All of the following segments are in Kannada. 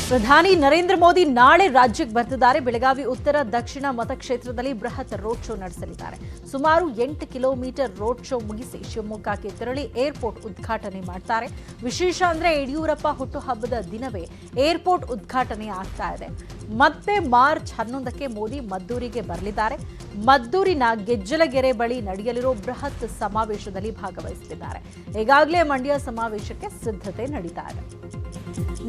ಪ್ರಧಾನಿ ನರೇಂದ್ರ ಮೋದಿ ನಾಳೆ ರಾಜ್ಯಕ್ಕೆ ಬರ್ತಿದ್ದಾರೆ. ಬೆಳಗಾವಿ ಉತ್ತರ ದಕ್ಷಿಣ ಮತಕ್ಷೇತ್ರದಲ್ಲಿ ಬೃಹತ್ ರೋಡ್ ಶೋ ನಡೆಸಲಿದ್ದಾರೆ. ಸುಮಾರು 8 ಕಿಲೋಮೀಟರ್ ರೋಡ್ ಶೋ ಮುಗಿಸಿ ಶಿವಮೊಗ್ಗಕ್ಕೆ ತೆರಳಿ ಏರ್ಪೋರ್ಟ್ ಉದ್ಘಾಟನೆ ಮಾಡ್ತಾರೆ. ವಿಶೇಷ ಅಂದ್ರೆ ಯಡಿಯೂರಪ್ಪ ಹುಟ್ಟುಹಬ್ಬದ ದಿನವೇ ಏರ್ಪೋರ್ಟ್ ಉದ್ಘಾಟನೆ ಆಗ್ತಾ ಇದೆ. ಮತ್ತೆ ಮಾರ್ಚ್ 11ಕ್ಕೆ ಮೋದಿ ಮದ್ದೂರಿಗೆ ಬರಲಿದ್ದಾರೆ. ಮದ್ದೂರಿನ ಗೆಜ್ಜಲಗೆರೆ ಬಳಿ ನಡೆಯಲಿರೋ ಬೃಹತ್ ಸಮಾವೇಶದಲ್ಲಿ ಭಾಗವಹಿಸಲಿದ್ದಾರೆ. ಈಗಾಗಲೇ ಮಂಡ್ಯ ಸಮಾವೇಶಕ್ಕೆ ಸಿದ್ಧತೆ ನಡೀತಾ ಇದೆ.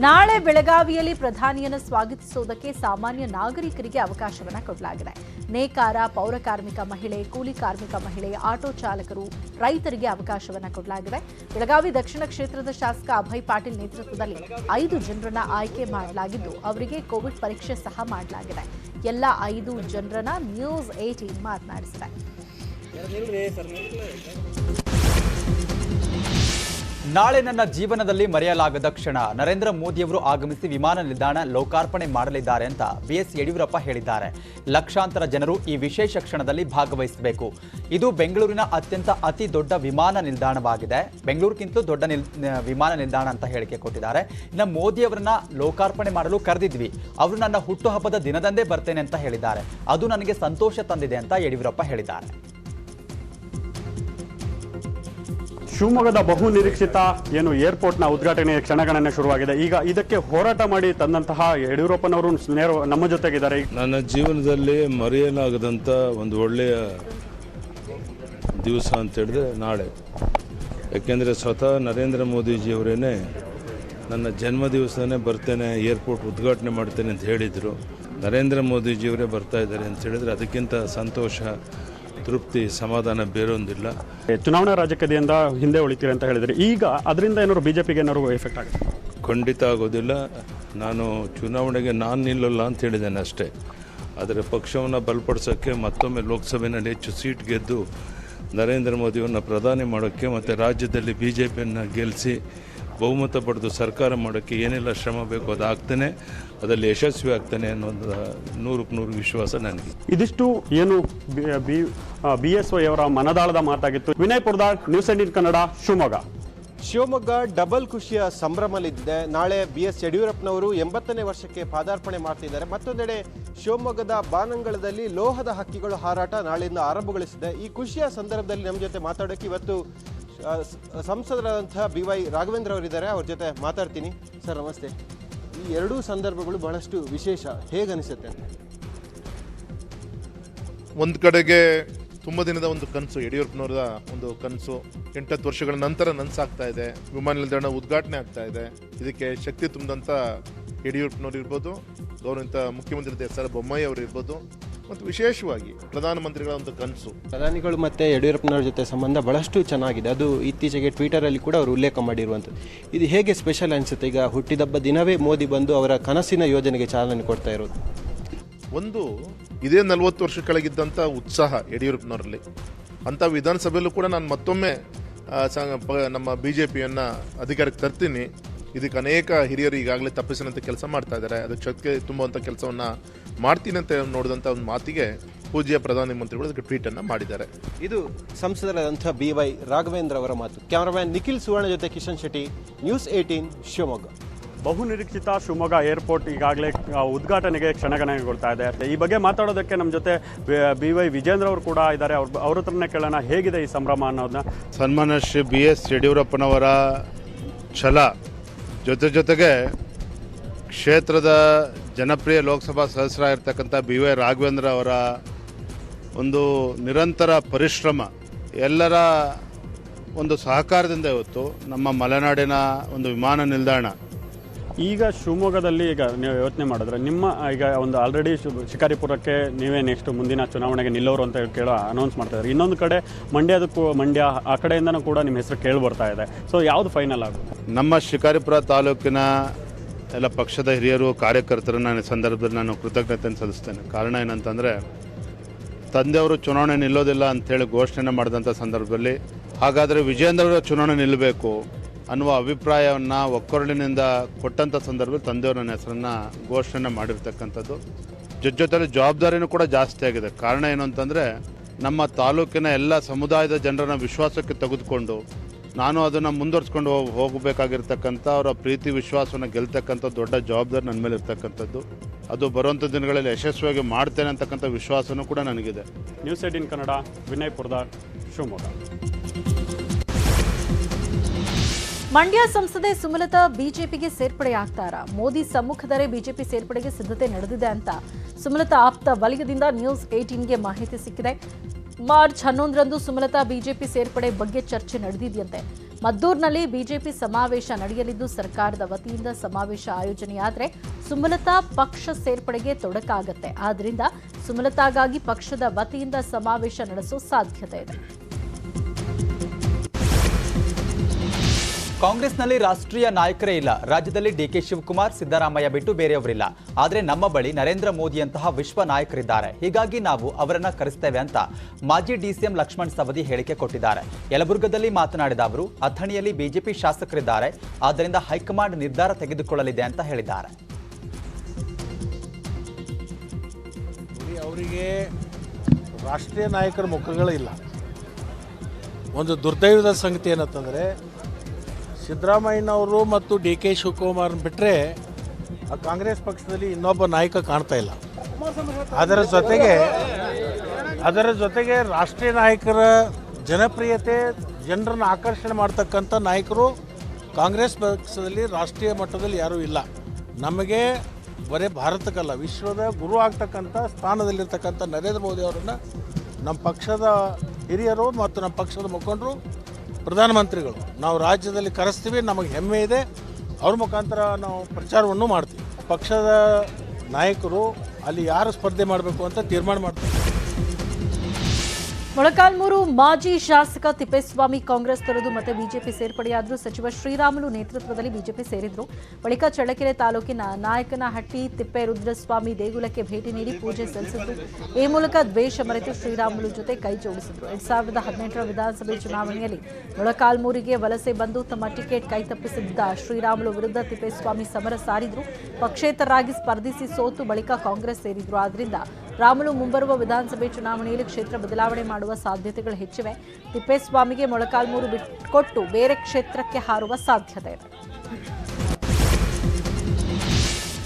ನಾಳೆ ಬೆಳಗಾವಿಯಲ್ಲಿ ಪ್ರಧಾನಿಯನ್ನು ಸ್ವಾಗತಿಸುವುದಕ್ಕೆ ಸಾಮಾನ್ಯ ನಾಗರಿಕರಿಗೆ ಅವಕಾಶವನ್ನು ಕೊಡಲಾಗಿದೆ. ನೇಕಾರ, ಪೌರಕಾರ್ಮಿಕ ಮಹಿಳೆ, ಕೂಲಿ ಕಾರ್ಮಿಕ ಮಹಿಳೆ, ಆಟೋ ಚಾಲಕರು, ರೈತರಿಗೆ ಅವಕಾಶವನ್ನು ಕೊಡಲಾಗಿದೆ. ಬೆಳಗಾವಿ ದಕ್ಷಿಣ ಕ್ಷೇತ್ರದ ಶಾಸಕ ಅಭಯ್ ಪಾಟೀಲ್ ನೇತೃತ್ವದಲ್ಲಿ 5 ಜನರನ್ನ ಆಯ್ಕೆ ಮಾಡಲಾಗಿದ್ದು ಅವರಿಗೆ ಕೋವಿಡ್ ಪರೀಕ್ಷೆ ಸಹ ಮಾಡಲಾಗಿದೆ. ಎಲ್ಲ 5 ಜನರನ್ನ ನ್ಯೂಸ್ 18 ಮಾತನಾಡಿಸಿದೆ. ನಾಳೆ ನನ್ನ ಜೀವನದಲ್ಲಿ ಮರೆಯಲಾಗದ ಕ್ಷಣ. ನರೇಂದ್ರ ಮೋದಿಯವರು ಆಗಮಿಸಿ ವಿಮಾನ ನಿಲ್ದಾಣ ಲೋಕಾರ್ಪಣೆ ಮಾಡಲಿದ್ದಾರೆ ಅಂತ ಬಿಎಸ್ ಯಡಿಯೂರಪ್ಪ ಹೇಳಿದ್ದಾರೆ. ಲಕ್ಷಾಂತರ ಜನರು ಈ ವಿಶೇಷ ಕ್ಷಣದಲ್ಲಿ ಭಾಗವಹಿಸಬೇಕು. ಇದು ಬೆಂಗಳೂರಿನ ಅತಿ ದೊಡ್ಡ ವಿಮಾನ ನಿಲ್ದಾಣವಾಗಿದೆ. ಬೆಂಗಳೂರಿಗಿಂತಲೂ ದೊಡ್ಡ ವಿಮಾನ ನಿಲ್ದಾಣ ಅಂತ ಹೇಳಿಕೆ ಕೊಟ್ಟಿದ್ದಾರೆ. ಇನ್ನು ಮೋದಿಯವರನ್ನ ಲೋಕಾರ್ಪಣೆ ಮಾಡಲು ಕರೆದಿದ್ವಿ. ಅವರು ನನ್ನ ಹುಟ್ಟುಹಬ್ಬದ ದಿನದಂದೇ ಬರ್ತೇನೆ ಅಂತ ಹೇಳಿದ್ದಾರೆ. ಅದು ನನಗೆ ಸಂತೋಷ ತಂದಿದೆ ಅಂತ ಯಡಿಯೂರಪ್ಪ ಹೇಳಿದ್ದಾರೆ. ಶಿವಮೊಗ್ಗದ ಬಹು ನಿರೀಕ್ಷಿತ ಏರ್ಪೋರ್ಟ್ನ ಉದ್ಘಾಟನೆಯ ಕ್ಷಣಗಣನೆ ಶುರುವಾಗಿದೆ. ಈಗ ಇದಕ್ಕೆ ಹೋರಾಟ ಮಾಡಿ ತಂದಂತಹ ಯಡಿಯೂರಪ್ಪನವರು ನಮ್ಮ ಜೊತೆಗಿದ್ದಾರೆ. ನನ್ನ ಜೀವನದಲ್ಲಿ ಮರೆಯಲಾಗದಂಥ ಒಂದು ಒಳ್ಳೆಯ ದಿವಸ ಅಂತ ಹೇಳಿದ್ರೆ ನಾಳೆ. ಯಾಕೆಂದರೆ ಸ್ವತಃ ನರೇಂದ್ರ ಮೋದಿಜಿಯವರೇನೆ ನನ್ನ ಜನ್ಮ ದಿವಸನೇ ಬರ್ತೇನೆ, ಏರ್ಪೋರ್ಟ್ ಉದ್ಘಾಟನೆ ಮಾಡ್ತೇನೆ ಅಂತ ಹೇಳಿದರು. ನರೇಂದ್ರ ಮೋದಿಜಿಯವರೇ ಬರ್ತಾ ಇದ್ದಾರೆ ಅಂತ ಹೇಳಿದ್ರೆ ಅದಕ್ಕಿಂತ ಸಂತೋಷ, ತೃಪ್ತಿ, ಸಮಾಧಾನ ಬೇರೊಂದಿಲ್ಲ. ಚುನಾವಣಾ ರಾಜಕೀಯದಿಂದ ಹಿಂದೆ ಉಳಿತೀರಿ ಅಂತ ಹೇಳಿದ್ರೆ ಈಗ ಅದರಿಂದ ಏನಾದ್ರು ಬಿಜೆಪಿಗೆ ಏನಾದ್ರು ಎಫೆಕ್ಟ್ ಆಗುತ್ತೆ? ಖಂಡಿತ ಆಗೋದಿಲ್ಲ. ನಾನು ಚುನಾವಣೆಗೆ ನಿಲ್ಲಲ್ಲ ಅಂತ ಹೇಳಿದ್ದೇನೆ ಅಷ್ಟೇ. ಆದರೆ ಪಕ್ಷವನ್ನು ಬಲಪಡಿಸೋಕ್ಕೆ, ಮತ್ತೊಮ್ಮೆ ಲೋಕಸಭೆಯಲ್ಲಿ ಹೆಚ್ಚು ಸೀಟ್ ಗೆದ್ದು ನರೇಂದ್ರ ಮೋದಿಯನ್ನು ಪ್ರಧಾನಿ ಮಾಡೋಕ್ಕೆ ಮತ್ತು ರಾಜ್ಯದಲ್ಲಿ ಬಿಜೆಪಿಯನ್ನು ಗೆಲ್ಲಿಸಿ ಬಹುಮತ ಪಡೆದು ಸರ್ಕಾರ ಮಾಡೋಕ್ಕೆ ಏನೆಲ್ಲ ಶ್ರಮ ಬೇಕು ಅದಾಗ್ತಾನೆ, ಅದರಲ್ಲಿ ಯಶಸ್ವಿ ಆಗ್ತಾನೆ ಅನ್ನೋದು 100% ವಿಶ್ವಾಸ ನನಗೆ. ಇದಿಷ್ಟು BSY ಅವರ ಮನದಾಳದ ಮಾತಾಗಿತ್ತು. ವಿನಯ್ ಪುರ್ದಾಳ್, ನ್ಯೂಸ್ 18 ಕನ್ನಡ, ಶಿವಮೊಗ್ಗ. ಶಿವಮೊಗ್ಗ ಡಬಲ್ ಖುಷಿಯ ಸಂಭ್ರಮಲಿದೆ. ನಾಳೆ BS ಯಡಿಯೂರಪ್ಪನವರು 80ನೇ ವರ್ಷಕ್ಕೆ ಪಾದಾರ್ಪಣೆ ಮಾಡ್ತಿದ್ದಾರೆ. ಮತ್ತೊಂದೆಡೆ ಶಿವಮೊಗ್ಗದ ಬಾನಂಗಳದಲ್ಲಿ ಲೋಹದ ಹಕ್ಕಿಗಳು ಹಾರಾಟ ನಾಳೆಯಿಂದ ಆರಂಭಗೊಳಿಸಿದೆ. ಈ ಖುಷಿಯ ಸಂದರ್ಭದಲ್ಲಿ ನಮ್ಮ ಜೊತೆ ಮಾತಾಡೋಕ್ಕೆ ಇವತ್ತು ಸಂಸದರಾದಂತಹ BY ರಾಘವೇಂದ್ರ ಅವರಿದ್ದಾರೆ. ಅವ್ರ ಜೊತೆ ಮಾತಾಡ್ತೀನಿ. ಸರ್ ನಮಸ್ತೆ. ಈ ಎರಡೂ ಸಂದರ್ಭಗಳು ಬಹಳಷ್ಟು ವಿಶೇಷ, ಹೇಗೆ ಅನಿಸುತ್ತೆ? ಒಂದು ಕಡೆಗೆ ತುಂಬ ದಿನದ ಒಂದು ಕನಸು, ಯಡಿಯೂರಪ್ಪನವರ ಒಂದು ಕನಸು 8 ವರ್ಷಗಳ ನಂತರ ನನಸಾಗ್ತಾ ಇದೆ. ವಿಮಾನ ನಿಲ್ದಾಣ ಉದ್ಘಾಟನೆ ಆಗ್ತಾ ಇದೆ. ಇದಕ್ಕೆ ಶಕ್ತಿ ತುಂಬಿದಂಥ ಯಡಿಯೂರಪ್ಪನವ್ರು ಇರ್ಬೋದು, ಗೌರವಿತ ಮುಖ್ಯಮಂತ್ರಿ ಸರ್ ಬೊಮ್ಮಾಯಿ ಅವರು ಇರ್ಬೋದು, ಮತ್ತು ವಿಶೇಷವಾಗಿ ಪ್ರಧಾನಮಂತ್ರಿಗಳ ಒಂದು ಕನಸು. ಪ್ರಧಾನಿಗಳು ಮತ್ತು ಯಡಿಯೂರಪ್ಪನವ್ರ ಜೊತೆ ಸಂಬಂಧ ಬಹಳಷ್ಟು ಚೆನ್ನಾಗಿದೆ. ಅದು ಇತ್ತೀಚೆಗೆ ಟ್ವಿಟರಲ್ಲಿ ಕೂಡ ಅವರು ಉಲ್ಲೇಖ ಮಾಡಿರುವಂಥದ್ದು. ಇದು ಹೇಗೆ ಸ್ಪೆಷಲ್ ಅನಿಸುತ್ತೆ? ಈಗ ಹುಟ್ಟಿದಬ್ಬ ದಿನವೇ ಮೋದಿ ಬಂದು ಅವರ ಕನಸಿನ ಯೋಜನೆಗೆ ಚಾಲನೆ ಕೊಡ್ತಾ ಇರೋದು. ಒಂದು ಇದೇ 40 ವರ್ಷ ಕೆಳಗಿದ್ದಂಥ ಉತ್ಸಾಹ ಯಡಿಯೂರಪ್ಪನವರಲ್ಲಿ. ಅಂಥ ವಿಧಾನಸಭೆಯಲ್ಲೂ ಕೂಡ ನಾನು ಮತ್ತೊಮ್ಮೆ ನಮ್ಮ BJPಯನ್ನು ಅಧಿಕಾರಕ್ಕೆ ತರ್ತೀನಿ, ಇದಕ್ಕೆ ಅನೇಕ ಹಿರಿಯರು ಈಗಾಗಲೇ ತಪ್ಪಿಸಿದಂಥ ಕೆಲಸ ಮಾಡ್ತಾ ಇದ್ದಾರೆ, ಅದಕ್ಕೆ ಶಕ್ತಿ ತುಂಬುವಂಥ ಕೆಲಸವನ್ನು ಮಾಡ್ತೀನಿ ಅಂತ ನೋಡಿದಂಥ ಒಂದು ಮಾತಿಗೆ ಪೂಜ್ಯ ಪ್ರಧಾನಮಂತ್ರಿಗಳು ಅದಕ್ಕೆ ಟ್ವೀಟನ್ನು ಮಾಡಿದ್ದಾರೆ. ಇದು ಸಂಸದರಾದಂಥ BY ರಾಘವೇಂದ್ರ ಅವರ ಮಾತು. ಕ್ಯಾಮರಾಮ್ಯಾನ್ ನಿಖಿಲ್ ಸುವರ್ಣ ಜೊತೆ ಕಿಶನ್ ಶೆಟ್ಟಿ, ನ್ಯೂಸ್ 18 ಶಿವಮೊಗ್ಗ. ಬಹು ನಿರೀಕ್ಷಿತ ಶಿವಮೊಗ್ಗ ಏರ್ಪೋರ್ಟ್ ಈಗಾಗಲೇ ಉದ್ಘಾಟನೆಗೆ ಕ್ಷಣಗಣನೆಗೊಳ್ತಾ ಇದೆ. ಈ ಬಗ್ಗೆ ಮಾತಾಡೋದಕ್ಕೆ ನಮ್ಮ ಜೊತೆ BY ವಿಜೇಂದ್ರ ಅವರು ಕೂಡ ಇದ್ದಾರೆ. ಅವ್ರ ಹತ್ರನೇ ಕೇಳೋಣ, ಹೇಗಿದೆ ಈ ಸಂಭ್ರಮ ಅನ್ನೋದನ್ನ. ಸನ್ಮಾನ್ಯ ಶ್ರೀ BS ಯಡಿಯೂರಪ್ಪನವರ ಛಲ ಜೊತೆಗೆ ಕ್ಷೇತ್ರದ ಜನಪ್ರಿಯ ಲೋಕಸಭಾ ಸದಸ್ಯರಾಗಿರ್ತಕ್ಕಂಥ BY ರಾಘವೇಂದ್ರ ಅವರ ಒಂದು ನಿರಂತರ ಪರಿಶ್ರಮ, ಎಲ್ಲರ ಒಂದು ಸಹಕಾರದಿಂದ ಇವತ್ತು ನಮ್ಮ ಮಲೆನಾಡಿನ ಒಂದು ವಿಮಾನ ನಿಲ್ದಾಣ ಈಗ ಶಿವಮೊಗ್ಗದಲ್ಲಿ ಈಗ ನೀವು ಯೋಚನೆ ಮಾಡಿದ್ರೆ ನಿಮ್ಮ ಈಗ ಒಂದು ಆಲ್ರೆಡಿ ಶಿಕಾರಿಪುರಕ್ಕೆ ನೀವೇ ನೆಕ್ಸ್ಟ್ ಮುಂದಿನ ಚುನಾವಣೆಗೆ ನಿಲ್ಲೋರು ಅಂತ ಕೇಳೋ ಅನೌನ್ಸ್ ಮಾಡ್ತಾ ಇದ್ದಾರೆ. ಇನ್ನೊಂದು ಕಡೆ ಮಂಡ್ಯ ಆ ಕಡೆಯಿಂದನೂ ಕೂಡ ನಿಮ್ಮ ಹೆಸರು ಕೇಳಿ ಬರ್ತಾ ಇದೆ. ಸೊ ಯಾವುದು ಫೈನಲ್ ಆಗುತ್ತೆ? ನಮ್ಮ ಶಿಕಾರಿಪುರ ತಾಲೂಕಿನ ಎಲ್ಲ ಪಕ್ಷದ ಹಿರಿಯರು, ಕಾರ್ಯಕರ್ತರನ್ನ ಈ ಸಂದರ್ಭದಲ್ಲಿ ನಾನು ಕೃತಜ್ಞತೆಯನ್ನು ಸಲ್ಲಿಸ್ತೇನೆ. ಕಾರಣ ಏನಂತಂದರೆ, ತಂದೆಯವರು ಚುನಾವಣೆ ನಿಲ್ಲೋದಿಲ್ಲ ಅಂಥೇಳಿ ಘೋಷಣೆ ಮಾಡಿದಂಥ ಸಂದರ್ಭದಲ್ಲಿ ಹಾಗಾದರೆ ವಿಜೇಂದ್ರ ಚುನಾವಣೆ ನಿಲ್ಲಬೇಕು ಅನ್ನುವ ಅಭಿಪ್ರಾಯವನ್ನು ಒಕ್ಕೊರಲಿನಿಂದ ಕೊಟ್ಟಂಥ ಸಂದರ್ಭದಲ್ಲಿ ತಂದೆಯವರು ನನ್ನ ಹೆಸರನ್ನು ಘೋಷಣೆ ಮಾಡಿರ್ತಕ್ಕಂಥದ್ದು. ಜೊತೆಲಿ ಜವಾಬ್ದಾರಿನೂ ಕೂಡ ಜಾಸ್ತಿ ಆಗಿದೆ. ಕಾರಣ ಏನು ಅಂತಂದರೆ, ನಮ್ಮ ತಾಲೂಕಿನ ಎಲ್ಲ ಸಮುದಾಯದ ಜನರನ್ನು ವಿಶ್ವಾಸಕ್ಕೆ ತೆಗೆದುಕೊಂಡು ನಾನು ಅದನ್ನು ಮುಂದುವರ್ಸ್ಕೊಂಡು ಹೋಗಬೇಕಾಗಿರ್ತಕ್ಕಂಥ ಅವರ ಪ್ರೀತಿ ವಿಶ್ವಾಸವನ್ನು ಗೆಲ್ತಕ್ಕಂಥ ದೊಡ್ಡ ಜವಾಬ್ದಾರಿ ನನ್ನ ಮೇಲೆ ಇರ್ತಕ್ಕಂಥದ್ದು. ಅದು ಬರುವಂಥ ದಿನಗಳಲ್ಲಿ ಯಶಸ್ವಿಯಾಗಿ ಮಾಡ್ತೇನೆ ಅಂತಕ್ಕಂಥ ವಿಶ್ವಾಸನೂ ಕೂಡ ನನಗಿದೆ. ನ್ಯೂಸ್ 18 ಕನ್ನಡ, ವಿನಯ್ ಪುರದಾರ್, ಶಿವಮೊಗ್ಗ. ಮಂಡ್ಯ ಸಂಸದೆ ಸುಮಲತಾ ಬಿಜೆಪಿಗೆ ಸೇರ್ಪಡೆಯಾಗ್ತಾರಾ? ಮೋದಿ ಸಮ್ಮುಖದಲ್ಲೇ ಬಿಜೆಪಿ ಸೇರ್ಪಡೆಗೆ ಸಿದ್ಧತೆ ನಡೆದಿದೆ ಅಂತ ಸುಮಲತಾ ಆಪ್ತ ವಲಯದಿಂದ ನ್ಯೂಸ್ 18ಗೆ ಮಾಹಿತಿ ಸಿಕ್ಕಿದೆ. ಮಾರ್ಚ್ 11ರಂದು ಸುಮಲತಾ ಬಿಜೆಪಿ ಸೇರ್ಪಡೆ ಬಗ್ಗೆ ಚರ್ಚೆ ನಡೆದಿದೆಯಂತೆ. ಮದ್ದೂರಿನಲ್ಲಿ ಬಿಜೆಪಿ ಸಮಾವೇಶ ನಡೆಯಲಿದ್ದು ಸರ್ಕಾರದ ವತಿಯಿಂದ ಸಮಾವೇಶ ಆಯೋಜನೆಯಾದರೆ ಸುಮಲತಾ ಪಕ್ಷ ಸೇರ್ಪಡೆಗೆ ತೊಡಕಾಗತ್ತೆ. ಆದ್ದರಿಂದ ಸುಮಲತಾಗಾಗಿ ಪಕ್ಷದ ವತಿಯಿಂದ ಸಮಾವೇಶ ನಡೆಸೋ ಸಾಧ್ಯತೆ ಇದೆ. ಕಾಂಗ್ರೆಸ್ನಲ್ಲಿ ರಾಷ್ಟ್ರೀಯ ನಾಯಕರೇ ಇಲ್ಲ. ರಾಜ್ಯದಲ್ಲಿ ಡಿಕೆ ಶಿವಕುಮಾರ್, ಸಿದ್ದರಾಮಯ್ಯ ಬಿಟ್ಟು ಬೇರೆಯವರಿಲ್ಲ. ಆದರೆ ನಮ್ಮ ಬಳಿ ನರೇಂದ್ರ ಮೋದಿಯಂತಹ ವಿಶ್ವ ನಾಯಕರಿದ್ದಾರೆ. ಹೀಗಾಗಿ ನಾವು ಅವರನ್ನ ಕರೆಸ್ತೇವೆ ಅಂತ ಮಾಜಿ ಡಿಸಿಎಂ ಲಕ್ಷ್ಮಣ್ ಸವದಿ ಹೇಳಿಕೆ ಕೊಟ್ಟಿದ್ದಾರೆ. ಯಲಬುರ್ಗದಲ್ಲಿ ಮಾತನಾಡಿದ ಅವರು, ಅಥಣಿಯಲ್ಲಿ ಬಿಜೆಪಿ ಶಾಸಕರಿದ್ದಾರೆ. ಆದ್ದರಿಂದ ಹೈಕಮಾಂಡ್ ನಿರ್ಧಾರ ತೆಗೆದುಕೊಳ್ಳಲಿದೆ ಅಂತ ಹೇಳಿದ್ದಾರೆ. ಅವರಿಗೆ ರಾಷ್ಟ್ರೀಯ ನಾಯಕರ ಮುಖಗಳಿಲ್ಲ. ಒಂದು ದುರ್ದೈವದ ಸಂಗತಿ ಏನಂತಂದರೆ, ಸಿದ್ದರಾಮಯ್ಯನವರು ಮತ್ತು ಡಿ ಕೆ ಶಿವಕುಮಾರ್ ಬಿಟ್ಟರೆ ಕಾಂಗ್ರೆಸ್ ಪಕ್ಷದಲ್ಲಿ ಇನ್ನೊಬ್ಬ ನಾಯಕ ಕಾಣ್ತಾ ಇಲ್ಲ. ಅದರ ಜೊತೆಗೆ ರಾಷ್ಟ್ರೀಯ ನಾಯಕರ ಜನಪ್ರಿಯತೆ, ಜನರನ್ನು ಆಕರ್ಷಣೆ ಮಾಡ್ತಕ್ಕಂಥ ನಾಯಕರು ಕಾಂಗ್ರೆಸ್ ಪಕ್ಷದಲ್ಲಿ ರಾಷ್ಟ್ರೀಯ ಮಟ್ಟದಲ್ಲಿ ಯಾರೂ ಇಲ್ಲ. ನಮಗೆ ಬರೀ ಭಾರತಕ್ಕಲ್ಲ, ವಿಶ್ವದ ಗುರು ಆಗ್ತಕ್ಕಂಥ ಸ್ಥಾನದಲ್ಲಿರ್ತಕ್ಕಂಥ ನರೇಂದ್ರ ಮೋದಿ ಅವರನ್ನು ನಮ್ಮ ಪಕ್ಷದ ಹಿರಿಯರು ಮತ್ತು ನಮ್ಮ ಪಕ್ಷದ ಮುಖಂಡರು, ಪ್ರಧಾನಮಂತ್ರಿಗಳು ನಾವು ರಾಜ್ಯದಲ್ಲಿ ಕರೆಸ್ತೀವಿ. ನಮಗೆ ಹೆಮ್ಮೆ ಇದೆ. ಅವ್ರ ಮುಖಾಂತರ ನಾವು ಪ್ರಚಾರವನ್ನು ಮಾಡ್ತೀವಿ. ಪಕ್ಷದ ನಾಯಕರು ಅಲ್ಲಿ ಯಾರು ಸ್ಪರ್ಧೆ ಮಾಡಬೇಕು ಅಂತ ತೀರ್ಮಾನ ಮಾಡ್ತಾರೆ. ಮೊಳಕಾಲ್ಮೂರು ಮಾಜಿ ಶಾಸಕ ತಿಪ್ಪೇಸ್ವಾಮಿ ಕಾಂಗ್ರೆಸ್ ತೊರೆದು ಮತ್ತೆ ಬಿಜೆಪಿ ಸೇರ್ಪಡೆಯಾದರೂ ಸಚಿವ ಶ್ರೀರಾಮುಲು ನೇತೃತ್ವದಲ್ಲಿ ಬಿಜೆಪಿ ಸೇರಿದ್ರು. ಬಳಿಕ ಚಳ್ಳಕೆರೆ ತಾಲೂಕಿನ ನಾಯಕನಹಟ್ಟಿ ತಿಪ್ಪೇರುದ್ರಸ್ವಾಮಿ ದೇಗುಲಕ್ಕೆ ಭೇಟಿ ನೀಡಿ ಪೂಜೆ ಸಲ್ಲಿಸಿದ್ರು. ಈ ಮೂಲಕ ದ್ವೇಷ ಮರೆತು ಶ್ರೀರಾಮುಲು ಜೊತೆ ಕೈ ಜೋಡಿಸಿದ್ರು. 2018ರ ವಿಧಾನಸಭೆ ಚುನಾವಣೆಯಲ್ಲಿ ಮೊಳಕಾಲ್ಮೂರಿಗೆ ವಲಸೆ ಬಂದು ತಮ್ಮ ಟಿಕೆಟ್ ಕೈತಪ್ಪಿಸಿದ್ದ ಶ್ರೀರಾಮುಲು ವಿರುದ್ಧ ತಿಪ್ಪೇಸ್ವಾಮಿ ಸಮರ ಸಾರಿದ್ರು. ಪಕ್ಷೇತರರಾಗಿ ಸ್ಪರ್ಧಿಸಿ ಸೋತು ಬಳಿಕ ಕಾಂಗ್ರೆಸ್ ಸೇರಿದ್ರು. ಆದ್ದರಿಂದ ರಾಮುಲು ಮುಂಬರುವ ವಿಧಾನಸಭೆ ಚುನಾವಣೆಯಲ್ಲಿ ಕ್ಷೇತ್ರ ಬದಲಾವಣೆ ಮಾಡುವ ಸಾಧ್ಯತೆಗಳು ಹೆಚ್ಚಿವೆ. ತಿಪ್ಪೇಸ್ವಾಮಿಗೆ ಮೊಳಕಾಲ್ಮೂರು ಬಿಟ್ಟುಕೊಟ್ಟು ಬೇರೆ ಕ್ಷೇತ್ರಕ್ಕೆ ಹಾರುವ ಸಾಧ್ಯತೆ ಇದೆ.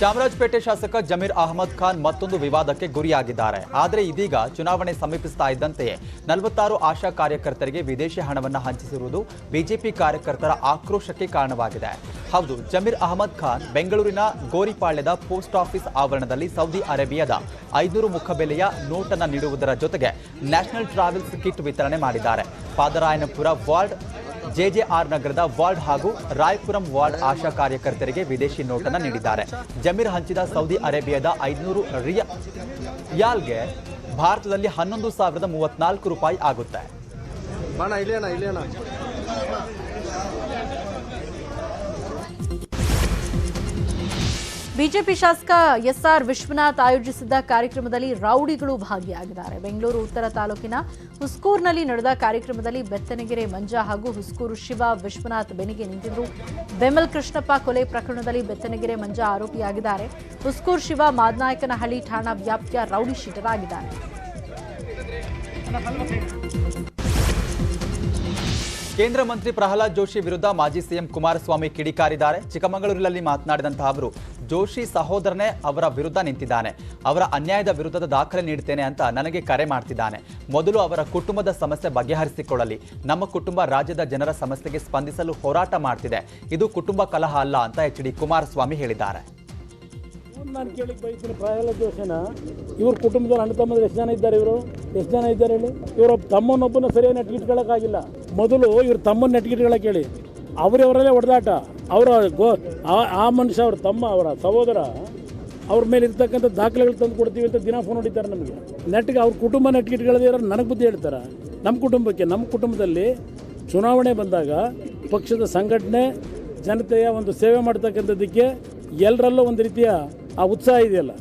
ಚಾಮರಾಜಪೇಟೆ ಶಾಸಕ ಜಮೀರ್ ಅಹಮದ್ ಖಾನ್ ಮತ್ತೊಂದು ವಿವಾದಕ್ಕೆ ಗುರಿಯಾಗಿದ್ದಾರೆ. ಆದರೆ ಇದೀಗ ಚುನಾವಣೆ ಸಮೀಪಿಸ್ತಾ ಇದ್ದಂತೆಯೇ 46 ಆಶಾ ಕಾರ್ಯಕರ್ತರಿಗೆ ವಿದೇಶಿ ಹಣವನ್ನು ಹಂಚಿಸಿರುವುದು ಬಿಜೆಪಿ ಕಾರ್ಯಕರ್ತರ ಆಕ್ರೋಶಕ್ಕೆ ಕಾರಣವಾಗಿದೆ. ಹೌದು, ಜಮೀರ್ ಅಹಮದ್ ಖಾನ್ ಬೆಂಗಳೂರಿನ ಗೋರಿಪಾಳ್ಯದ ಪೋಸ್ಟ್ ಆಫೀಸ್ ಆವರಣದಲ್ಲಿ ಸೌದಿ ಅರೇಬಿಯಾದ 500 ಮುಖಬೆಲೆಯ ನೋಟನ್ನು ನೀಡುವುದರ ಜೊತೆಗೆ ನ್ಯಾಷನಲ್ ಟ್ರಾವೆಲ್ಸ್ ಕಿಟ್ ವಿತರಣೆ ಮಾಡಿದ್ದಾರೆ. ಪಾದರಾಯನಪುರ ವಾರ್ಡ್, ಜೆಜೆಆರ್ ನಗರದ ವಾರ್ಡ್ ಹಾಗೂ ರಾಯಪುರಂ ವಾರ್ಡ್ ಆಶಾ ಕಾರ್ಯಕರ್ತರಿಗೆ ವಿದೇಶಿ ನೋಟನ್ನು ನೀಡಿದ್ದಾರೆ. ಜಮೀರ್ ಹಂಚಿದ ಸೌದಿ ಅರೇಬಿಯಾದ 500 ರಿಯಾಲ್ಗೆ ಭಾರತದಲ್ಲಿ 11,034 ರೂಪಾಯಿ ಆಗುತ್ತೆ. ಬಿಜೆಪಿ ಶಾಸಕ ಎಸ್ಆರ್ ವಿಶ್ವನಾಥ್ ಆಯೋಜಿಸಿದ್ದ ಕಾರ್ಯಕ್ರಮದಲ್ಲಿ ರೌಡಿಗಳು ಭಾಗಿಯಾಗಿದ್ದಾರೆ. ಬೆಂಗಳೂರು ಉತ್ತರ ತಾಲೂಕಿನ ಹುಸ್ಕೂರಿನಲ್ಲಿ ನಡೆದ ಕಾರ್ಯಕ್ರಮದಲ್ಲಿ ಬೆತ್ತನಗೆರೆ ಮಂಜ ಹಾಗೂ ಹುಸ್ಕೂರು ಶಿವ ವಿಶ್ವನಾಥ್ ಬೆನ್ನಿಗೆ ನಿಂತಿದ್ರು. ಬೆಮಲ್ ಕೃಷ್ಣಪ್ಪ ಕೊಲೆ ಪ್ರಕರಣದಲ್ಲಿ ಬೆತ್ತನಗೆರೆ ಮಂಜ ಆರೋಪಿಯಾಗಿದ್ದಾರೆ. ಹುಸ್ಕೂರು ಶಿವ ಮಾದನಾಯಕನಹಳ್ಳಿ ಠಾಣಾ ವ್ಯಾಪ್ತಿಯ ರೌಡಿ ಶೀಟರ್ ಆಗಿದ್ದಾರೆ. ಕೇಂದ್ರ ಮಂತ್ರಿ ಪ್ರಹ್ಲಾದ್ ಜೋಶಿ ವಿರುದ್ಧ ಮಾಜಿ ಸಿಎಂ ಕುಮಾರಸ್ವಾಮಿ ಕಿಡಿಕಾರಿದ್ದಾರೆ. ಚಿಕ್ಕಮಗಳೂರಿನಲ್ಲಿ ಮಾತನಾಡಿದಂತಹ ಅವರು, ಜೋಶಿ ಸಹೋದರನೇ ಅವರ ವಿರುದ್ಧ ನಿಂತಿದ್ದಾನೆ. ಅವರ ಅನ್ಯಾಯದ ವಿರುದ್ಧದ ದಾಖಲೆ ನೀಡ್ತೇನೆ ಅಂತ ನನಗೆ ಕರೆ ಮಾಡ್ತಿದ್ದಾನೆ. ಮೊದಲು ಅವರ ಕುಟುಂಬದ ಸಮಸ್ಯೆ ಬಗೆಹರಿಸಿಕೊಳ್ಳಲಿ. ನಮ್ಮ ಕುಟುಂಬ ರಾಜ್ಯದ ಜನರ ಸಮಸ್ಯೆಗೆ ಸ್ಪಂದಿಸಲು ಹೋರಾಟ ಮಾಡ್ತಿದೆ. ಇದು ಕುಟುಂಬ ಕಲಹ ಅಲ್ಲ ಅಂತ ಎಚ್.ಡಿ. ಕುಮಾರಸ್ವಾಮಿ ಹೇಳಿದ್ದಾರೆ. ನಾನು ಕೇಳಿಕ್ ಬಯಸ್ತೀನಿ, ಪ್ರಹ್ಲಾದ್ ಜೋಶಿನ ಇವ್ರ ಕುಟುಂಬದಲ್ಲಿ ಅಣ್ಣ ತಮ್ಮಂದ್ರೆ ಎಷ್ಟು ಜನ ಇದ್ದಾರೆ? ಎಷ್ಟು ಜನ ಇದ್ದಾರೆ ಹೇಳಿ? ಇವರ ತಮ್ಮನೊಬ್ಬನ ಸರಿಯಾಗಿ ನೆಟ್ಗಿಟ್ಕೊಳ್ಳೋಕ್ಕಾಗಿಲ್ಲ. ಮೊದಲು ಇವ್ರ ತಮ್ಮನ ನೆಟ್ಗಿಟ್ಕೊಳ್ಳೋಕೆ ಹೇಳಿ. ಅವರವರಲ್ಲೇ ಹೊಡೆದಾಟ. ಆ ಮನುಷ್ಯ, ಅವ್ರ ತಮ್ಮ, ಅವರ ಸಹೋದರ, ಅವ್ರ ಮೇಲೆ ಇರ್ತಕ್ಕಂಥ ದಾಖಲೆಗಳು ತಂದು ಕೊಡ್ತೀವಿ ಅಂತ ದಿನ ಫೋನ್ ಹೊಡಿತಾರೆ ನಮಗೆ. ನೆಟ್ಗೆ ಅವ್ರ ಕುಟುಂಬ ನೆಟ್ಗಿಟ್ಕೊಳ್ಳೋದೇ ಇರೋರು ನನಗೆ ಬುದ್ಧಿ ಹೇಳ್ತಾರೆ. ನಮ್ಮ ಕುಟುಂಬದಲ್ಲಿ ಚುನಾವಣೆ ಬಂದಾಗ ಪಕ್ಷದ ಸಂಘಟನೆ, ಜನತೆಯ ಒಂದು ಸೇವೆ ಮಾಡ್ತಕ್ಕಂಥದ್ದಕ್ಕೆ ಎಲ್ಲರಲ್ಲೂ ಒಂದು ರೀತಿಯ ಆ ಉತ್ಸಾಹ ಇದೆಯಲ್ಲ.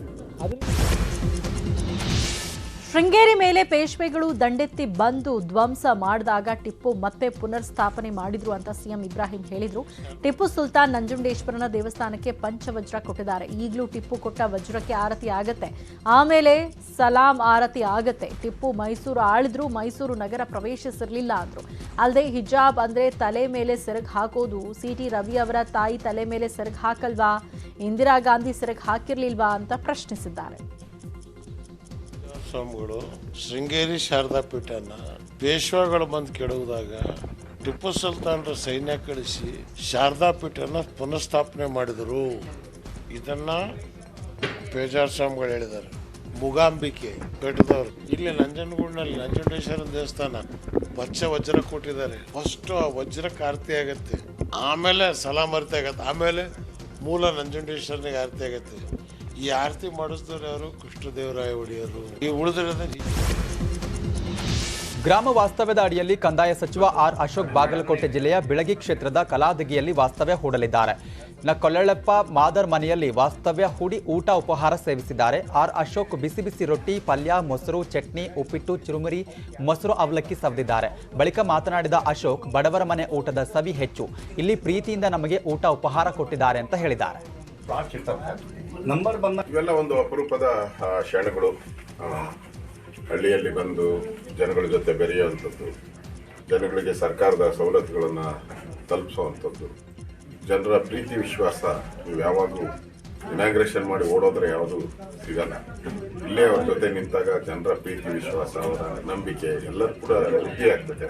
ಶೃಂಗೇರಿ ಮೇಲೆ ಪೇಶ್ವೆಗಳು ದಂಡೆತ್ತಿ ಬಂದು ಧ್ವಂಸ ಮಾಡಿದಾಗ ಟಿಪ್ಪು ಮತ್ತೆ ಪುನರ್ ಸ್ಥಾಪನೆ ಮಾಡಿದ್ರು ಅಂತ ಸಿಎಂ ಇಬ್ರಾಹಿಂ ಹೇಳಿದ್ರು. ಟಿಪ್ಪು ಸುಲ್ತಾನ್ ನಂಜುಂಡೇಶ್ವರನ ದೇವಸ್ಥಾನಕ್ಕೆ ಪಂಚವಜ್ರ ಕೊಟ್ಟಿದ್ದಾರೆ. ಈಗಲೂ ಟಿಪ್ಪು ಕೊಟ್ಟ ವಜ್ರಕ್ಕೆ ಆರತಿ ಆಗತ್ತೆ, ಆಮೇಲೆ ಸಲಾಂ ಆರತಿ ಆಗತ್ತೆ. ಟಿಪ್ಪು ಮೈಸೂರು ಆಳಿದ್ರು, ಮೈಸೂರು ನಗರ ಪ್ರವೇಶಿಸಿರಲಿಲ್ಲ ಅಂದ್ರು. ಅಲ್ಲದೆ ಹಿಜಾಬ್ ಅಂದ್ರೆ ತಲೆ ಮೇಲೆ ಸೆರಗ್ ಹಾಕೋದು. ಸಿಟಿ ರವಿ ಅವರ ತಾಯಿ ತಲೆ ಮೇಲೆ ಸೆರಗ್ ಹಾಕಲ್ವಾ, ಇಂದಿರಾ ಗಾಂಧಿ ಸೆರಗ್ ಹಾಕಿರ್ಲಿಲ್ವಾ ಅಂತ ಪ್ರಶ್ನಿಸಿದ್ದಾರೆ. ಸ್ವಾಮಿಗಳು ಶೃಂಗೇರಿ ಶಾರದಾ ಪೀಠನ ಪೇಶ್ವಾಗಳು ಬಂದು ಕೆಡುವುದಾಗ ಟಿಪ್ಪು ಸುಲ್ತಾನರ ಸೈನ್ಯ ಕಳಿಸಿ ಶಾರದಾ ಪೀಠನ ಪುನಃಸ್ಥಾಪನೆ ಮಾಡಿದರು. ಇದನ್ನ ಪೇಜಾರ್ ಸ್ವಾಮಿಗಳು ಹೇಳಿದ್ದಾರೆ. ಮುಗಾಂಬಿಕೆ ಪೀಠದವರು ಇಲ್ಲಿ ನಂಜನಗೂಡಿನಲ್ಲಿ ನಂಜುಂಡೇಶ್ವರನ ದೇವಸ್ಥಾನ ಪಚ್ಚ ವಜ್ರ ಕೊಟ್ಟಿದ್ದಾರೆ. ಫಸ್ಟ್ ಆ ವಜ್ರಕ್ಕೆ ಆರತಿ ಆಗತ್ತೆ, ಆಮೇಲೆ ಸಲಾಂ ಆರತಿ ಆಗತ್ತೆ, ಆಮೇಲೆ ಮೂಲ ನಂಜುಂಡೇಶ್ವರನಿಗೆ ಆರತಿ ಆಗತ್ತೆ. ಈ ಆರತಿ ಮಾಡಿಸಿದವರು ಯಾರು? ಕೃಷ್ಣದೇವರಾಯ ಒಡೆಯರು. ಈ ಉಳಿದಿರೋದೇ ಗ್ರಾಮ ವಾಸ್ತವ್ಯದ ಅಡಿಯಲ್ಲಿ ಕಂದಾಯ ಸಚಿವ ಆರ್ ಅಶೋಕ್ ಬಾಗಲಕೋಟೆ ಜಿಲ್ಲೆಯ ಬಿಳಗಿ ಕ್ಷೇತ್ರದ ಕಲಾದಗಿಯಲ್ಲಿ ವಾಸ್ತವ್ಯ ಹೂಡಲಿದ್ದಾರೆ. ಕೊಳ್ಳೆಪ್ಪ ಮಾದರ್ ಮನೆಯಲ್ಲಿ ವಾಸ್ತವ್ಯ ಹೂಡಿ ಊಟ ಉಪಹಾರ ಸೇವಿಸಿದ್ದಾರೆ. ಆರ್ ಅಶೋಕ್ ಬಿಸಿ ಬಿಸಿ ರೊಟ್ಟಿ, ಪಲ್ಯ, ಮೊಸರು, ಚಟ್ನಿ, ಉಪ್ಪಿಟ್ಟು, ಚುರುಮುರಿ, ಮೊಸರು ಅವಲಕ್ಕಿ ಸವಿದಿದ್ದಾರೆ. ಬಳಿಕ ಮಾತನಾಡಿದ ಅಶೋಕ್, ಬಡವರ ಮನೆ ಊಟದ ಸವಿ ಹೆಚ್ಚು, ಇಲ್ಲಿ ಪ್ರೀತಿಯಿಂದ ನಮಗೆ ಊಟ ಉಪಹಾರ ಕೊಟ್ಟಿದ್ದಾರೆ ಅಂತ ಹೇಳಿದ್ದಾರೆ. ಇವೆಲ್ಲ ಒಂದು ಅಪರೂಪದ ಕ್ಷಣಗಳು. ಹಳ್ಳಿಯಲ್ಲಿ ಬಂದು ಜನಗಳ ಜೊತೆ ಬೆರೆಯುವಂಥದ್ದು, ಜನಗಳಿಗೆ ಸರ್ಕಾರದ ಸವಲತ್ತುಗಳನ್ನು ತಲುಪಿಸುವಂಥದ್ದು, ಜನರ ಪ್ರೀತಿ ವಿಶ್ವಾಸ ನೀವು ಯಾವಾಗಲೂ ಇನಾಗ್ರೇಷನ್ ಮಾಡಿ ಓಡೋದ್ರೆ ಯಾವುದು ಸಿಗಲ್ಲ. ಇಲ್ಲೇ ಅವ್ರ ಜೊತೆ ನಿಂತಾಗ ಜನರ ಪ್ರೀತಿ ವಿಶ್ವಾಸ, ಅವರ ನಂಬಿಕೆ ಎಲ್ಲರೂ ಕೂಡ ವೃದ್ಧಿ ಆಗ್ತದೆ.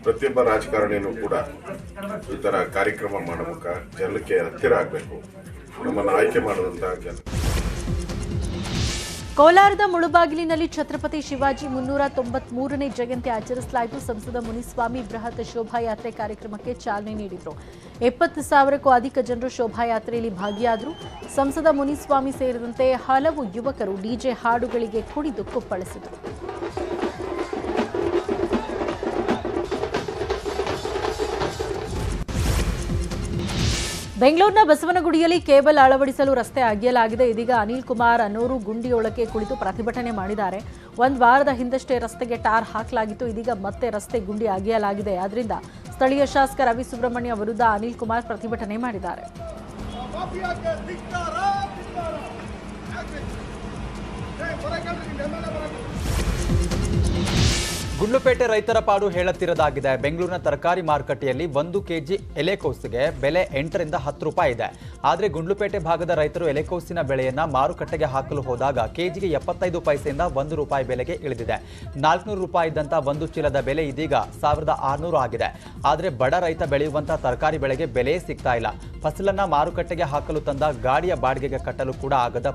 ಪ್ರತಿಯೊಬ್ಬ ರಾಜಕಾರಣಿಯೂ ಕೂಡ ಈ ಥರ ಕಾರ್ಯಕ್ರಮ ಮಾಡಬೇಕ, ಜನಕ್ಕೆ ಹತ್ತಿರ ಆಗಬೇಕು, ನಮ್ಮನ್ನು ಆಯ್ಕೆ ಮಾಡುವಂತಹ ಜನ. ಕೋಲಾರದ ಮುಳುಬಾಗಿಲಿನಲ್ಲಿ ಛತ್ರಪತಿ ಶಿವಾಜಿ 393ನೇ ಜಯಂತಿ ಆಚರಿಸಲಾಯಿತು. ಸಂಸದ ಮುನಿಸ್ವಾಮಿ ಬೃಹತ್ ಶೋಭಾಯಾತ್ರೆ ಕಾರ್ಯಕ್ರಮಕ್ಕೆ ಚಾಲನೆ ನೀಡಿದರು. 70,000ಕ್ಕೂ ಅಧಿಕ ಜನರು ಶೋಭಾಯಾತ್ರೆಯಲ್ಲಿ ಭಾಗಿಯಾದರು. ಸಂಸದ ಮುನಿಸ್ವಾಮಿ ಸೇರಿದಂತೆ ಹಲವು ಯುವಕರು ಡಿಜೆ ಹಾಡುಗಳಿಗೆ ಕುಣಿದು ಕುಪ್ಪಳಿಸಿದರು. ಬೆಂಗಳೂರಿನ ಬಸವನಗುಡಿಯಲ್ಲಿ ಕೇಬಲ್ ಅಳವಡಿಸಲು ರಸ್ತೆ ಅಗೆಯಲಾಗಿದೆ. ಇದೀಗ ಅನಿಲ್ ಕುಮಾರ್ ಅನ್ನೋರು ಗುಂಡಿಯೊಳಕ್ಕೆ ಕುಳಿತು ಪ್ರತಿಭಟನೆ ಮಾಡಿದ್ದಾರೆ. ಒಂದು ವಾರದ ಹಿಂದಷ್ಟೇ ರಸ್ತೆಗೆ ಟಾರ್ ಹಾಕಲಾಗಿತ್ತು, ಇದೀಗ ಮತ್ತೆ ರಸ್ತೆ ಗುಂಡಿ ಅಗೆಯಲಾಗಿದೆ. ಅದರಿಂದ ಸ್ಥಳೀಯ ಶಾಸಕ ರವಿ ಸುಬ್ರಹ್ಮಣ್ಯ ವಿರುದ್ಧ ಅನಿಲ್ ಕುಮಾರ್ ಪ್ರತಿಭಟನೆ ಮಾಡಿದ್ದಾರೆ. ಗುಂಡ್ಲುಪೇಟೆ ರೈತರ ಪಾಡು ಹೇಳುತ್ತಿರೋದಾಗಿದೆ. ಬೆಂಗಳೂರಿನ ತರಕಾರಿ ಮಾರುಕಟ್ಟೆಯಲ್ಲಿ 1 ಕೆಜಿ ಎಲೆಕೋಸಿಗೆ ಬೆಲೆ 8 ರಿಂದ 10 ರೂಪಾಯಿ ಇದೆ. ಆದರೆ ಗುಂಡ್ಲುಪೇಟೆ ಭಾಗದ ರೈತರು ಎಲೆಕೋಸಿನ ಬೆಳೆಯನ್ನ ಮಾರುಕಟ್ಟೆಗೆ ಹಾಕಲು ಹೋದಾಗ ಕೆಜಿಗೆ 75 ಪೈಸೆಯಿಂದ 1 ರೂಪಾಯಿ ಬೆಲೆಗೆ ಇಳಿದಿದೆ. 400 ರೂಪಾಯಿ ಇದ್ದಂಥ ಒಂದು ಚೀಲದ ಬೆಲೆ ಇದೀಗ 1600 ಆಗಿದೆ. ಆದರೆ ಬಡ ರೈತ ಬೆಳೆಯುವಂತಹ ತರಕಾರಿ ಬೆಳೆಗೆ ಬೆಲೆ ಸಿಗ್ತಾ ಇಲ್ಲ. ಫಸಲನ್ನ ಮಾರುಕಟ್ಟೆಗೆ ಹಾಕಲು ತಂದ ಗಾಡಿಯ ಬಾಡಿಗೆಗೆ ಕಟ್ಟಲು ಕೂಡ ಆಗದ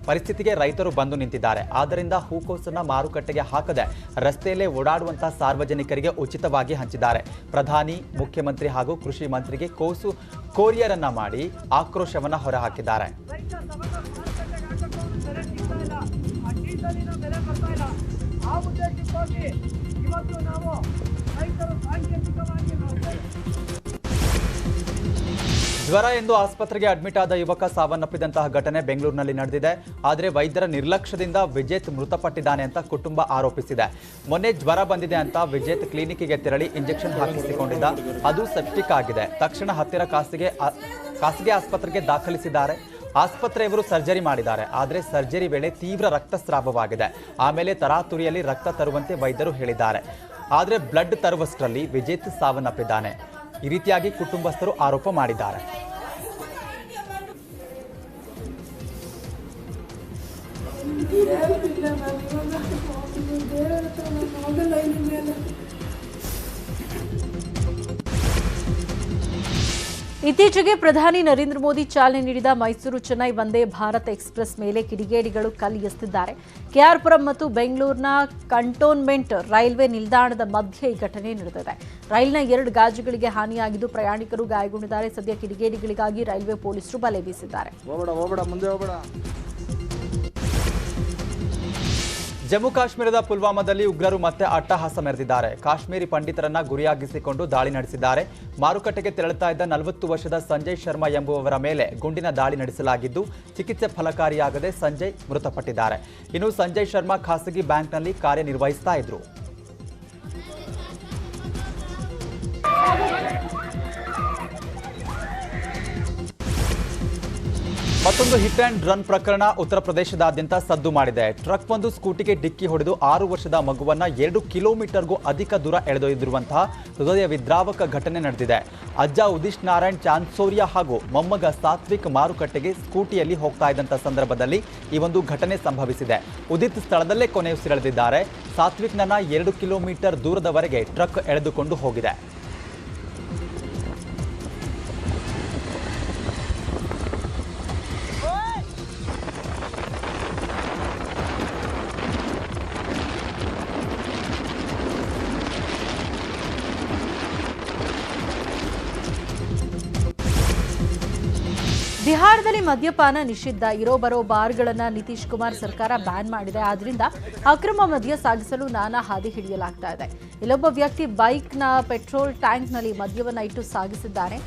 ಪರಿಸ್ಥಿತಿಗೆ ರೈತರು ಬಂದು ನಿಂತಿದ್ದಾರೆ. ಆದ್ದರಿಂದ ಹೂಕೋಸನ್ನ ಮಾರುಕಟ್ಟೆಗೆ ಹಾಕದೆ ರಸ್ತೆಯಲ್ಲೇ ಓಡಾಡುವಂತಹ ಸಾರ್ವಜನಿಕರಿಗೆ ಉಚಿತವಾಗಿ ಹಂಚಿದ್ದಾರೆ. ಪ್ರಧಾನಿ, ಮುಖ್ಯಮಂತ್ರಿ ಹಾಗೂ ಕೃಷಿ ಮಂತ್ರಿಗೆ ಕೋಸು ಕೊರಿಯರ್ ಅನ್ನ ಮಾಡಿ ಆಕ್ರೋಶವನ್ನ ಹೊರಹಾಕಿದ್ದಾರೆ. ಜ್ವರ ಎಂದು ಆಸ್ಪತ್ರೆಗೆ ಅಡ್ಮಿಟ್ ಆದ ಯುವಕ ಸಾವನ್ನಪ್ಪಿದಂತಹ ಘಟನೆ ಬೆಂಗಳೂರಿನಲ್ಲಿ ನಡೆದಿದೆ. ಆದರೆ ವೈದ್ಯರ ನಿರ್ಲಕ್ಷ್ಯದಿಂದ ವಿಜೇತ್ ಮೃತಪಟ್ಟಿದ್ದಾನೆ ಅಂತ ಕುಟುಂಬ ಆರೋಪಿಸಿದೆ. ಮೊನ್ನೆ ಜ್ವರ ಬಂದಿದೆ ಅಂತ ವಿಜೇತ್ ಕ್ಲಿನಿಕ್ಗೆ ತೆರಳಿ ಇಂಜೆಕ್ಷನ್ ಹಾಕಿಸಿಕೊಂಡಿದ್ದ, ಅದು ಸೆಪ್ಟಿಕ್ ಆಗಿದೆ. ತಕ್ಷಣ ಹತ್ತಿರ ಖಾಸಗಿ ಆಸ್ಪತ್ರೆಗೆ ದಾಖಲಿಸಿದ್ದಾರೆ. ಆಸ್ಪತ್ರೆಯವರು ಸರ್ಜರಿ ಮಾಡಿದ್ದಾರೆ. ಆದರೆ ಸರ್ಜರಿ ವೇಳೆ ತೀವ್ರ ರಕ್ತಸ್ರಾವವಾಗಿದೆ. ಆಮೇಲೆ ತರಾತುರಿಯಲ್ಲಿ ರಕ್ತ ತರುವಂತೆ ವೈದ್ಯರು ಹೇಳಿದ್ದಾರೆ. ಆದರೆ ಬ್ಲಡ್ ತರುವಷ್ಟರಲ್ಲಿ ವಿಜೇತ್ ಸಾವನ್ನಪ್ಪಿದ್ದಾನೆ. ಈ ರೀತಿಯಾಗಿ ಕುಟುಂಬಸ್ಥರು ಆರೋಪ ಮಾಡಿದ್ದಾರೆ. ಇತ್ತೀಚೆಗೆ ಪ್ರಧಾನಿ ನರೇಂದ್ರ ಮೋದಿ ಚಾಲನೆ ನೀಡಿದ ಮೈಸೂರು ಚೆನ್ನೈ ವಂದೇ ಭಾರತ್ ಎಕ್ಸ್ಪ್ರೆಸ್ ಮೇಲೆ ಕಿಡಿಗೇಡಿಗಳು ಕಲ್ಲು ಎಸೆದಿದ್ದಾರೆ. ಕೆಆರ್ಪುರಂ ಮತ್ತು ಬೆಂಗಳೂರಿನ ಕಂಟೋನ್ಮೆಂಟ್ ರೈಲ್ವೆ ನಿಲ್ದಾಣದ ಮಧ್ಯೆ ಈ ಘಟನೆ ನಡೆದಿದೆ. ರೈಲಿನ 2 ಗಾಜುಗಳಿಗೆ ಹಾನಿಯಾಗಿದ್ದು ಪ್ರಯಾಣಿಕರು ಗಾಯಗೊಂಡಿದ್ದಾರೆ. ಸದ್ಯ ಕಿಡಿಗೇಡಿಗಳಿಗಾಗಿ ರೈಲ್ವೆ ಪೊಲೀಸರು ಬಲೆ ಬೀಸಿದ್ದಾರೆ. ಜಮ್ಮು ಕಾಶ್ಮೀರದ ಪುಲ್ವಾಮಾದಲ್ಲಿ ಉಗ್ರರು ಮತ್ತೆ ಅಟ್ಟಹಾಸ ಮೆರೆದಿದ್ದಾರೆ. ಕಾಶ್ಮೀರಿ ಪಂಡಿತರನ್ನ ಗುರಿಯಾಗಿಸಿಕೊಂಡು ದಾಳಿ ನಡೆಸಿದ್ದಾರೆ. ಮಾರುಕಟ್ಟೆಗೆ ತೆರಳುತ್ತಾ ಇದ್ದ 40 ವರ್ಷದ ಸಂಜಯ್ ಶರ್ಮಾ ಎಂಬುವವರ ಮೇಲೆ ಗುಂಡಿನ ದಾಳಿ ನಡೆಸಲಾಗಿದ್ದು ಚಿಕಿತ್ಸೆ ಫಲಕಾರಿಯಾಗದೆ ಸಂಜಯ್ ಮೃತಪಟ್ಟಿದ್ದಾರೆ. ಇನ್ನು ಸಂಜಯ್ ಶರ್ಮಾ ಖಾಸಗಿ ಬ್ಯಾಂಕ್ನಲ್ಲಿ ಕಾರ್ಯನಿರ್ವಹಿಸ್ತಾ ಇದ್ರು. ಮತ್ತೊಂದು ಹಿಟ್ ಅಂಡ್ ರನ್ ಪ್ರಕರಣ ಉತ್ತರ ಪ್ರದೇಶದಾದ್ಯಂತ ಸದ್ದು ಮಾಡಿದೆ. ಟ್ರಕ್ ಒಂದು ಸ್ಕೂಟಿಗೆ ಡಿಕ್ಕಿ ಹೊಡೆದು 6 ವರ್ಷದ ಮಗುವನ್ನ 2 ಕಿಲೋಮೀಟರ್ಗೂ ಅಧಿಕ ದೂರ ಎಳೆದೊಯ್ದಿರುವಂತಹ ಹೃದಯ ವಿದ್ರಾವಕ ಘಟನೆ ನಡೆದಿದೆ. ಅಜ್ಜ ಉದಿಶ್ ನಾರಾಯಣ್ ಚಾನ್ಸೋರಿಯಾ ಹಾಗೂ ಮೊಮ್ಮಗ ಸಾತ್ವಿಕ್ ಮಾರುಕಟ್ಟೆಗೆ ಸ್ಕೂಟಿಯಲ್ಲಿ ಹೋಗ್ತಾ ಇದ್ದಂಥ ಸಂದರ್ಭದಲ್ಲಿ ಈ ಒಂದು ಘಟನೆ ಸಂಭವಿಸಿದೆ. ಉದಿತ್ ಸ್ಥಳದಲ್ಲೇ ಕೊನೆಯುಸಿರೆಳೆದಿದ್ದಾರೆ. ಸಾತ್ವಿಕ್ನನ್ನ 2 ಕಿಲೋಮೀಟರ್ ದೂರದವರೆಗೆ ಟ್ರಕ್ ಎಳೆದುಕೊಂಡು ಹೋಗಿದೆ. ಬಿಹಾರದಲ್ಲಿ ಮದ್ಯಪಾನ ನಿಷಿದ್ಧ. ಇರೋ ಬರೋ ಬಾರ್ಗಳನ್ನು ನಿತೀಶ್ ಕುಮಾರ್ ಸರ್ಕಾರ ಬ್ಯಾನ್ ಮಾಡಿದೆ. ಆದ್ರಿಂದ ಅಕ್ರಮ ಮದ್ಯ ಸಾಗಿಸಲು ನಾನಾ ಹಾದಿ ಹಿಡಿಯಲಾಗ್ತಾ ಇದೆ. ಇಲ್ಲೊಬ್ಬ ವ್ಯಕ್ತಿ ಬೈಕ್ನ ಪೆಟ್ರೋಲ್ ಟ್ಯಾಂಕ್ನಲ್ಲಿ ಮದ್ಯವನ್ನು ಇಟ್ಟು ಸಾಗಿಸಿದ್ದಾನೆ.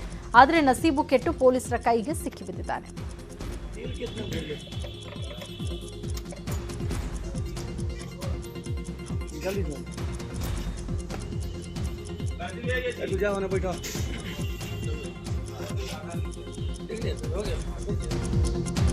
ಆದರೆ ನಸೀಬು ಕೆಟ್ಟು ಪೊಲೀಸರ ಕೈಗೆ ಸಿಕ್ಕಿಬಿದ್ದಿದ್ದಾನೆ. हो गया